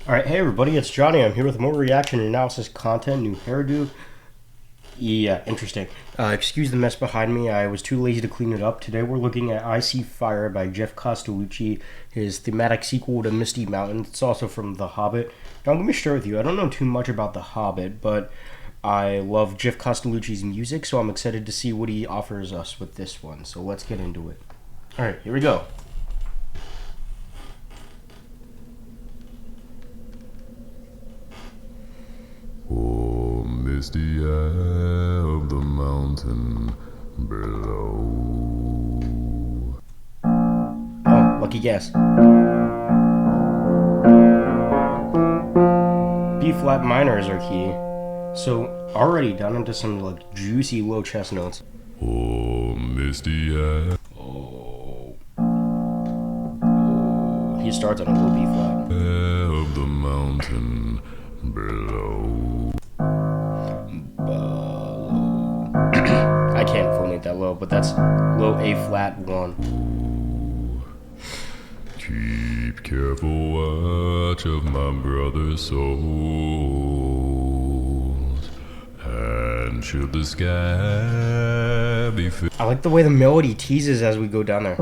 Alright, hey everybody, it's Johnny. I'm here with more reaction and analysis content, new hairdo. Yeah, interesting. Excuse the mess behind me, I was too lazy to clean it up. Today we're looking at I See Fire by Geoff Castellucci, his thematic sequel to Misty Mountain. It's also from The Hobbit. Now let me share with you, I don't know too much about The Hobbit, but I love Geoff Castellucci's music, so I'm excited to see what he offers us with this one. So let's get into it. Alright, here we go. Oh, misty eye of the mountain below. Oh, lucky guess. B flat minor is our key. So already down into some like juicy low chest notes. Oh, misty eye He starts on a low B flat. of the mountain below. I can't phonate that low, but that's low A flat 1. Keep careful watch of my brother's souls, and should the sky be filled. I like the way the melody teases as we go down there.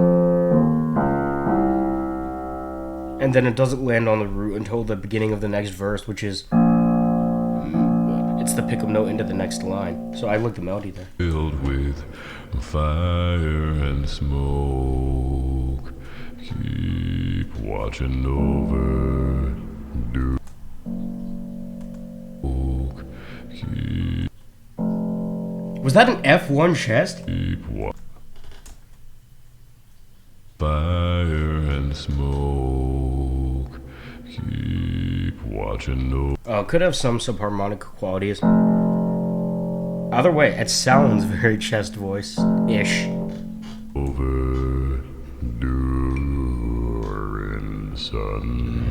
And then it doesn't land on the root until the beginning of the next verse, which is it's the pickup note into the next line. So I like the melody there. Filled with fire and smoke, keep watching over. Keep Was that an F1 chest? fire and smoke, keep watching over. Could have some subharmonic qualities. Either way, it sounds very chest voice-ish. During sun.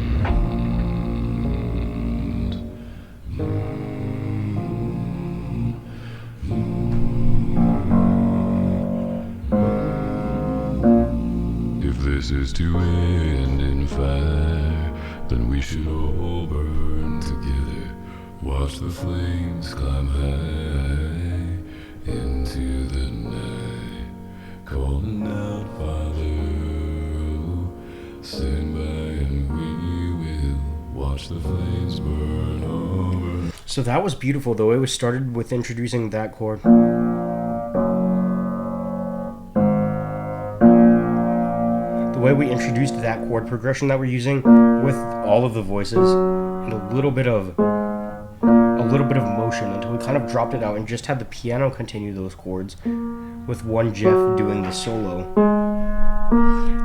If this is to end in fire, then we should all burn together. Watch the flames climb high into the night, calling out, Father, stand by and we will watch the flames burn over. So that was beautiful, though. It was started with introducing that chord. The way we introduced that chord progression that we're using with all of the voices and a little bit of motion until we kind of dropped it out and just had the piano continue those chords with one Geoff doing the solo.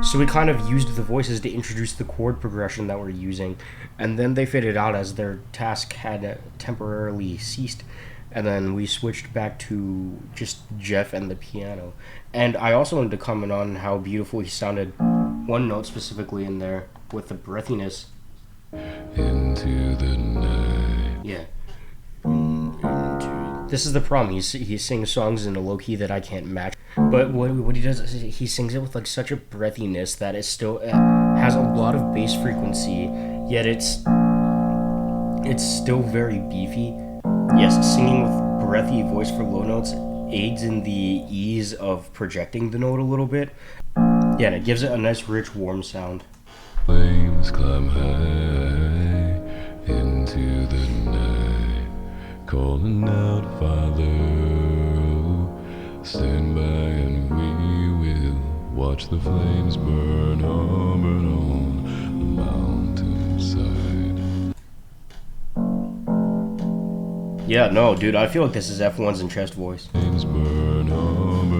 So we kind of used the voices to introduce the chord progression that we're using, and then they faded out as their task had temporarily ceased, and then we switched back to just Geoff and the piano. And I also wanted to comment on how beautiful he sounded, one note specifically in there with the breathiness. Into the night. Yeah. This is the problem. He sings songs in a low key that I can't match. But what he does is he sings it with like such a breathiness that it still has a lot of bass frequency, yet it's still very beefy. Yes, singing with breathy voice for low notes aids in the ease of projecting the note a little bit. Yeah, and it gives it a nice, rich, warm sound. Flames climb high into the night, calling out, Father, stand by and we will watch the flames burn on the mountainside. Yeah, no, dude, I feel like this is F1's in chest voice. Flames burn on the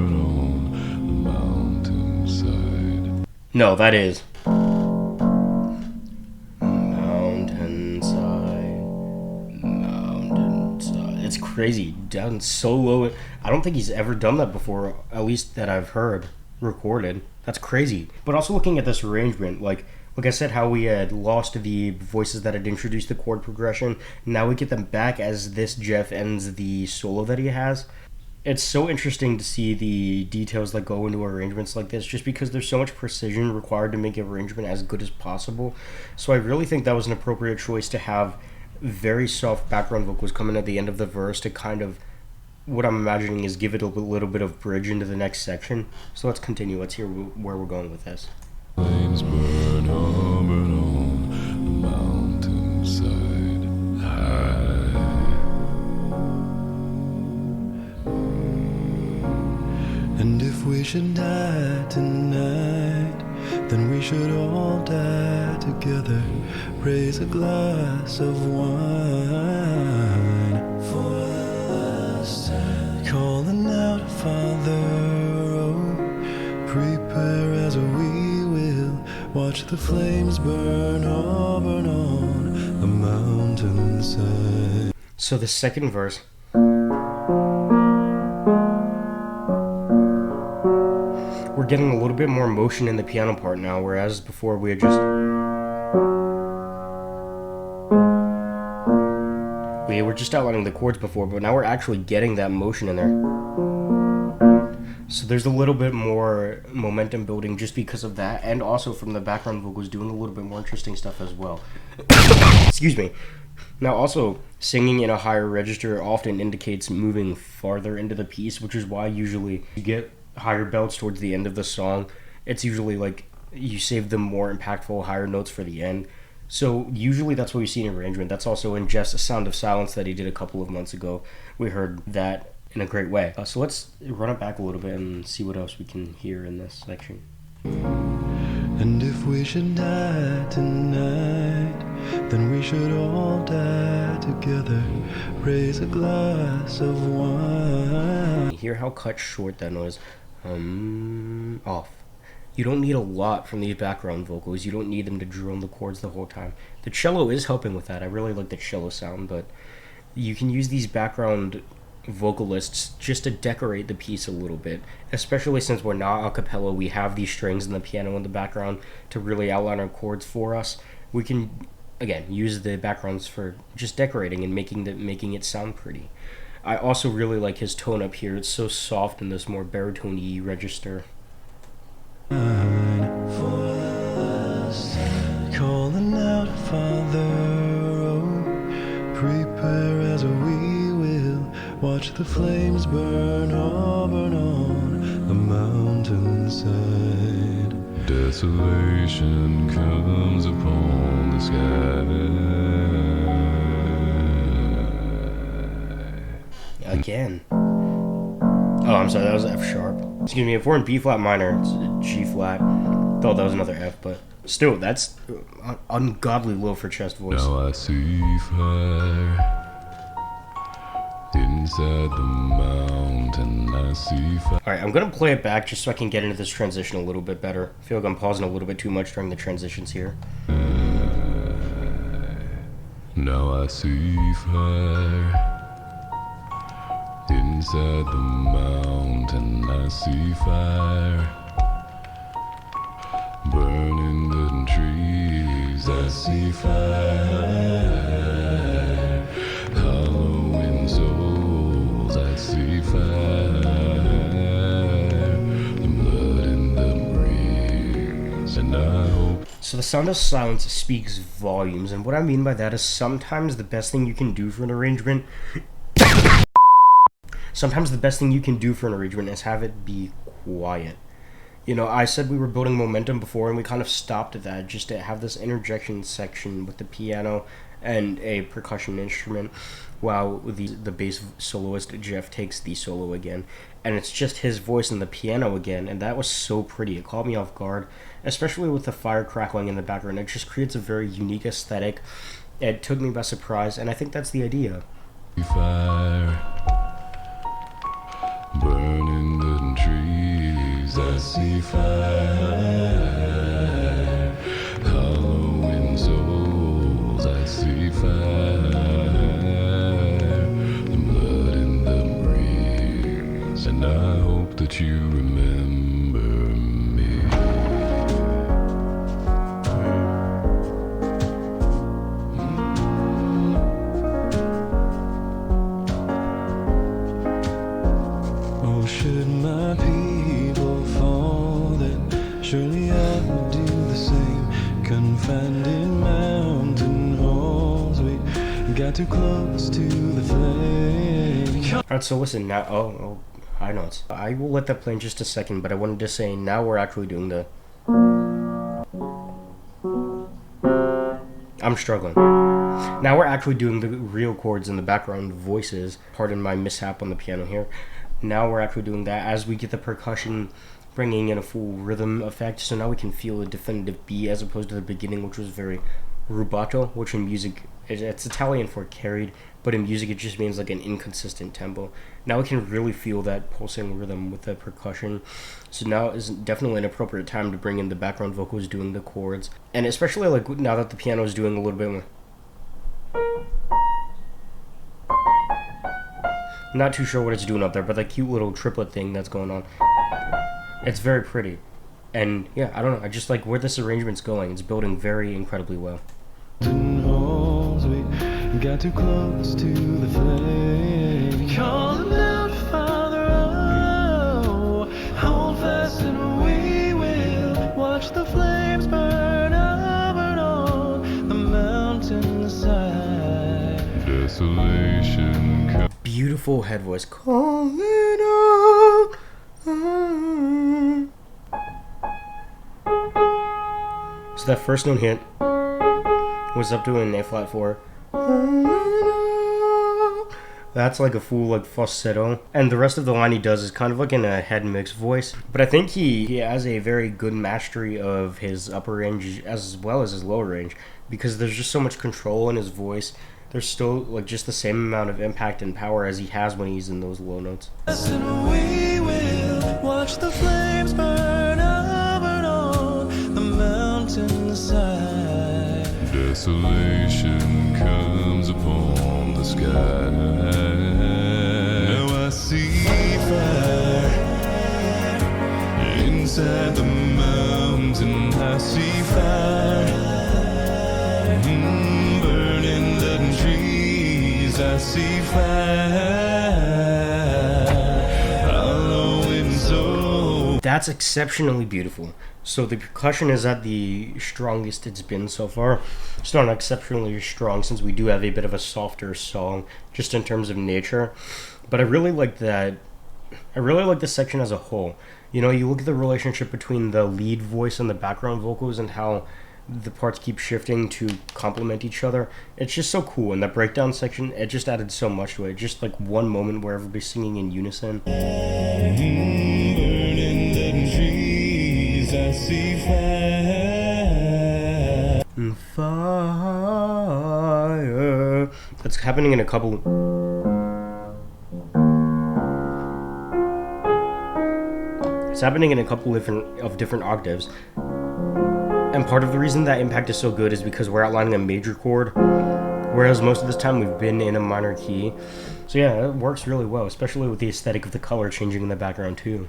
mountainside. No, that is mountainside. It's crazy. Down so low. I don't think he's ever done that before, at least that I've heard recorded. That's crazy. But also looking at this arrangement, like I said, how we had lost the voices that had introduced the chord progression. Now we get them back as this Geoff ends the solo that he has. It's so interesting to see the details that go into arrangements like this, just because there's so much precision required to make an arrangement as good as possible. So I really think that was an appropriate choice to have very soft background vocals coming at the end of the verse to kind of, what I'm imagining is, give it a little bit of bridge into the next section. So let's continue. Let's hear where we're going with this. Flames burn on the mountainside high. And if we should die tonight, then we should all die together. Raise a glass of wine for the last time, calling out, Father, oh, prepare as we will watch the flames burn on the mountainside. So the second verse, we're getting a little bit more motion in the piano part now, whereas before we had just... we were just outlining the chords before, but now we're actually getting that motion in there. So there's a little bit more momentum building just because of that, and also from the background vocals doing a little bit more interesting stuff as well. Excuse me. Now also, singing in a higher register often indicates moving farther into the piece, which is why usually you get higher belts towards the end of the song. It's usually like you save the more impactful higher notes for the end. So usually that's what we see in arrangement. That's also in Geoff's Sound of Silence that he did a couple of months ago. We heard that in a great way. So let's run it back a little bit and see what else we can hear in this section. And if we should die tonight, then we should all die together. Raise a glass of wine. Hear how cut short that noise. Off. You don't need a lot from these background vocals. You don't need them to drone the chords the whole time. The cello is helping with that. I really like the cello sound, but you can use these background vocalists just to decorate the piece a little bit, especially since we're not a cappella. We have these strings and the piano in the background to really outline our chords for us. We can, again, use the backgrounds for just decorating and making it sound pretty. I also really like his tone up here. It's so soft in this more baritone-y register. Calling out, Father, oh, prepare as we will watch the flames burn on the mountainside. Desolation comes upon the sky. Again. Oh, I'm sorry, that was F sharp. Excuse me, if we're in B flat minor, it's G flat. Thought that was another F, but still, that's ungodly low for chest voice. Now I see fire inside the mountain. I see fire. Alright, I'm gonna play it back just so I can get into this transition a little bit better. I feel like I'm pausing a little bit too much during the transitions here. Now I see fire inside the mountain. I see fire burning the trees. I see fire hollowing souls. I see fire, the blood in the breeze. And I hope. So the Sound of Silence speaks volumes, and what I mean by that is sometimes the best thing you can do for an arrangement is have it be quiet. You know, I said we were building momentum before, and we kind of stopped at that just to have this interjection section with the piano and a percussion instrument while the bass soloist Geoff takes the solo again, and it's just his voice and the piano again, and that was so pretty. It caught me off guard, especially with the fire crackling in the background. It just creates a very unique aesthetic. It took me by surprise, and I think that's the idea. Fire burning the trees. I see fire hollowing souls. I see fire, the blood in the breeze. And I hope that you remember me. got too close to the flame. Alright, so listen, now, oh, high notes. I will let that play in just a second, but I wanted to say, now we're actually doing the... I'm struggling. Now we're actually doing the real chords in the background voices. Pardon my mishap on the piano here. Now we're actually doing that as we get the percussion bringing in a full rhythm effect. So now we can feel a definitive beat as opposed to the beginning, which was very rubato, which in music, it's Italian for carried, but in music it just means like an inconsistent tempo. Now we can really feel that pulsing rhythm with the percussion. So now is definitely an appropriate time to bring in the background vocals doing the chords. And especially like now that the piano is doing a little bit more. Not too sure what it's doing up there, but that cute little triplet thing that's going on. It's very pretty. And yeah, I don't know, I just like where this arrangement's going. It's building very incredibly well. We got too close to the flame. Calling out, Father, oh, hold fast and we will watch the flames burn on the mountainside. Desolation. Beautiful head voice. Calling out. So that first note hit was up to an A flat 4. That's like a full like falsetto, and the rest of the line he does is kind of like in a head mix voice. But I think he has a very good mastery of his upper range as well as his lower range, because there's just so much control in his voice. There's still like just the same amount of impact and power as he has when he's in those low notes. We will watch the flames burn on the mountainside. Desolation comes upon the sky. Now I see fire inside the mountain. I see fire burning the trees. I see fire hollow and soul. That's exceptionally beautiful. So the percussion is at the strongest it's been so far. It's not exceptionally strong since we do have a bit of a softer song just in terms of nature. But I really like that. I really like this section as a whole. You know, you look at the relationship between the lead voice and the background vocals and how the parts keep shifting to complement each other. It's just so cool. And that breakdown section, it just added so much to it. Just like one moment where everybody's singing in unison. I see fire. That's happening in a couple. It's happening in a couple different octaves. And part of the reason that impact is so good is because we're outlining a major chord, whereas most of this time we've been in a minor key. So yeah, it works really well, especially with the aesthetic of the color changing in the background too.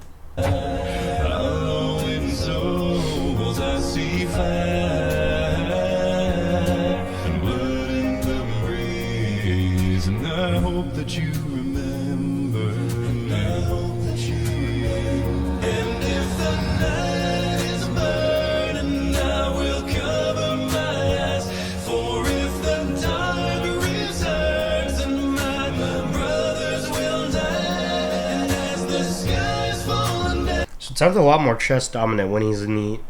That you remember, and I hope that you remember. And if the night is burning, I will cover my eyes. For if the dark returns, and my brothers will die, as the skies falling down. So it sounds a lot more chest dominant when he's in the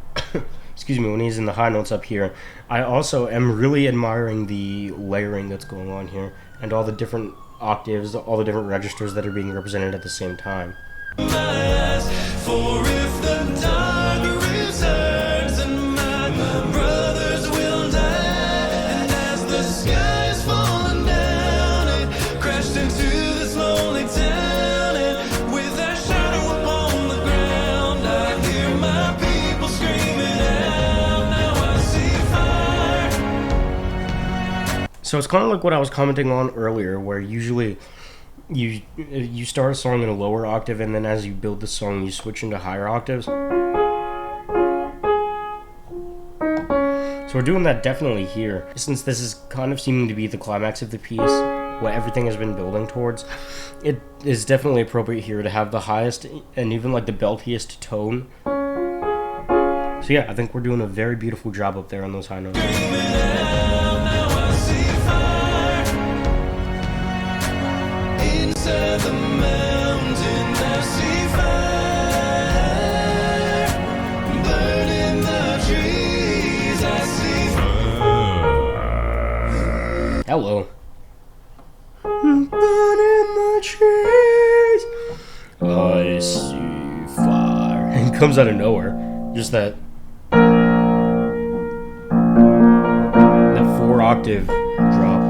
when he's in the high notes up here. I also am really admiring the layering that's going on here and all the different octaves, all the different registers that are being represented at the same time. For if the dark returns, and my brothers will die, and as the sky is falling down, it crashed into this lonely town, and with that shadow upon the ground, I hear my people screaming out. Now I see fire. So it's kind of like what I was commenting on earlier, where usually you start a song in a lower octave, and then as you build the song, you switch into higher octaves. So we're doing that definitely here. Since this is kind of seeming to be the climax of the piece, what everything has been building towards, it is definitely appropriate here to have the highest and even like the beltiest tone. So yeah, I think we're doing a very beautiful job up there on those high notes. Now I see fire. Hello. Burn in the trees. I see fire. It comes out of nowhere. Just that 4-octave drop.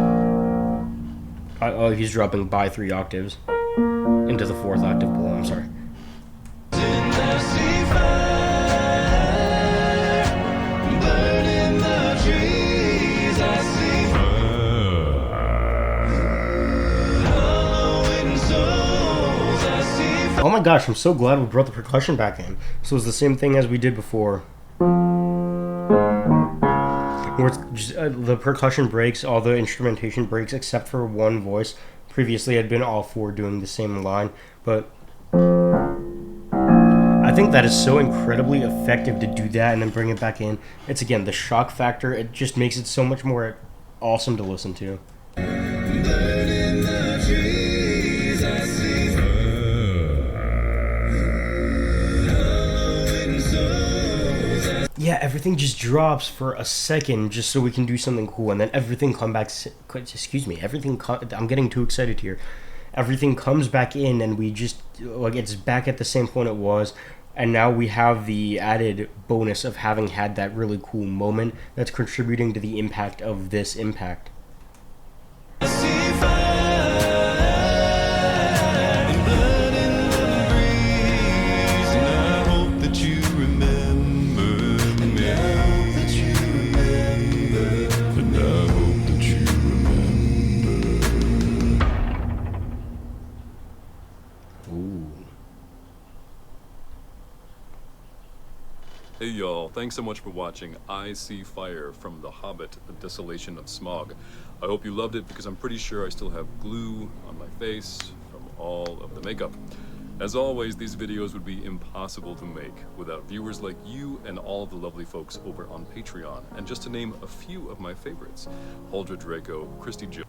Oh, he's dropping by 3 octaves into the 4th octave below. I'm sorry. Oh my gosh, I'm so glad we brought the percussion back in. So it's the same thing as we did before. Where it's just, the percussion breaks, all the instrumentation breaks except for one voice. Previously had been all 4 doing the same line, but I think that is so incredibly effective to do that and then bring it back in. It's again the shock factor, it just makes it so much more awesome to listen to. Yeah, everything just drops for a second just so we can do something cool, and then everything comes back. Excuse me, I'm getting too excited here. Everything comes back in, and we just like it's back at the same point it was, and now we have the added bonus of having had that really cool moment that's contributing to the impact of this impact. Hey y'all, thanks so much for watching I See Fire from The Hobbit, The Desolation of Smaug. I hope you loved it because I'm pretty sure I still have glue on my face from all of the makeup. As always, these videos would be impossible to make without viewers like you and all of the lovely folks over on Patreon. And just to name a few of my favorites: Holdra Draco, Christy Jones,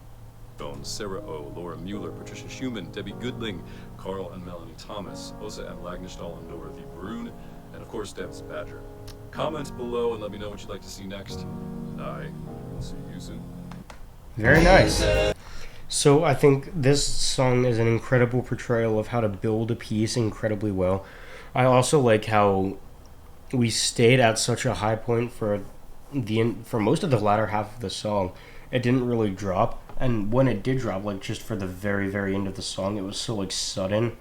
Sarah O, Laura Mueller, Patricia Schumann, Debbie Goodling, Carl and Melanie Thomas, Osa M. Lagnestall and Dorothy Brune, and of course Deb's Badger. Comment below and let me know what you'd like to see next. I will see you soon. Very nice. So I think this song is an incredible portrayal of how to build a piece incredibly well. I also like how we stayed at such a high point for most of the latter half of the song. It didn't really drop, and when it did drop, like just for the very, very end of the song, it was so like sudden.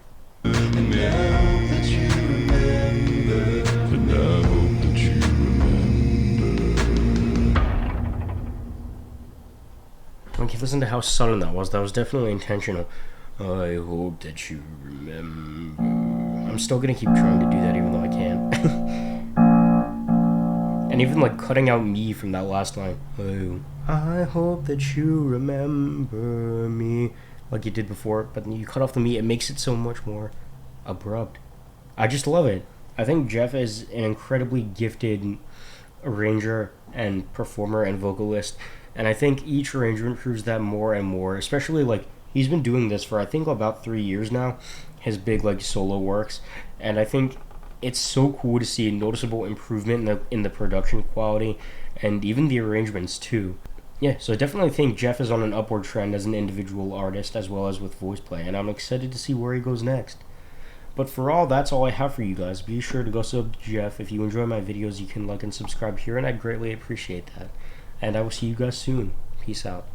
Like, listen to how sudden that was. That was definitely intentional. I hope that you remember. I'm still gonna keep trying to do that even though I can't. And even like cutting out me from that last line. Oh, I hope that you remember me. Like you did before, but you cut off the me, it makes it so much more abrupt. I just love it. I think Geoff is an incredibly gifted arranger and performer and vocalist, and I think each arrangement proves that more and more, especially like he's been doing this for I think about 3 years now, his big like solo works, and I think it's so cool to see a noticeable improvement in the production quality and even the arrangements too. Yeah, so I definitely think Geoff is on an upward trend as an individual artist as well as with voice play, and I'm excited to see where he goes next. But for all, that's all I have for you guys. Be sure to go sub to Geoff. If you enjoy my videos, you can like and subscribe here, and I'd greatly appreciate that. And I will see you guys soon. Peace out.